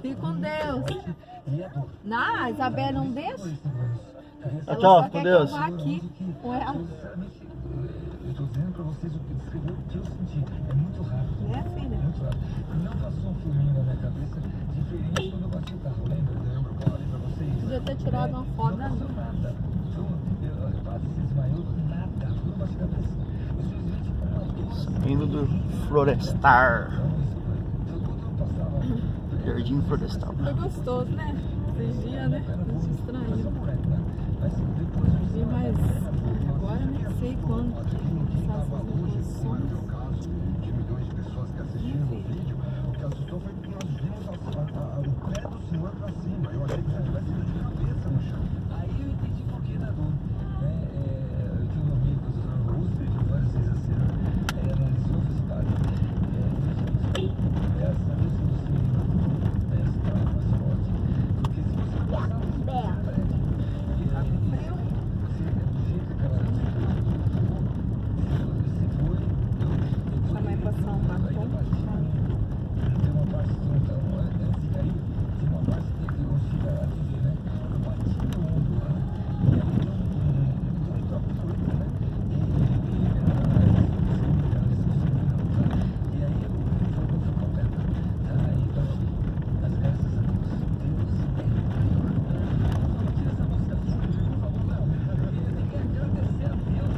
Fique com Deus. Não, a Isabela não deixa. Ela Tchau, só com quer Deus. que eu vá aqui com ela. Eu tô dizendo pra vocês o que eu senti. É muito rápido. Né, filha? Muito rápido. Não passou um filminho na minha cabeça diferente quando eu bati o carro. Lembra? Eu falei pra vocês. Podia ter tirado uma foto, né? Não passou nada. Eu quase se desmaiou. Nada. Quando eu bati a cabeça. Eu simplesmente Saindo do Florestar. Jardim Florestal. Foi gostoso, né? Esses dias, né? Muito estranho. Mas agora eu nem sei quando começar essas negociações. de milhões de pessoas que assistiram o vídeo, o que assustou foi que nós vimos o pé do senhor pra cima. Eu achei que já tivesse ido de cabeça no chão. Aí eu entendi por que nadou. Eu tenho amigos na Rússia, de várias vezes assim, nas outras cidades. Essa vez você está mais forte. Porque se você passar nesse prédio, e do jeito que ela A mãe passar um batom. tem uma parte que não tá, fica aí, tem uma parte que eu fica aqui, né? Eu bati no ombro lá, e aí deu um troco fluido, né? E aí eu falei com o completa. Então, as graças a Deus, essa música surge, por favor, não. Eu tenho que agradecer a Deus,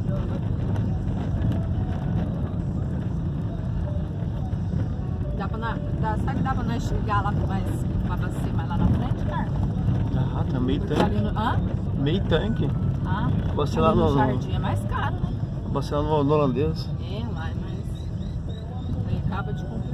Será que dá pra nós chegar lá mais pra cima, lá na frente, cara? Ah, tá meio Porque ali tanque. no... Hã? Meio tanque. Ah, Você ali lá no no- jardim é mais caro, né? Você lá no holandês. É, lá é mais... Aí acaba de comprar.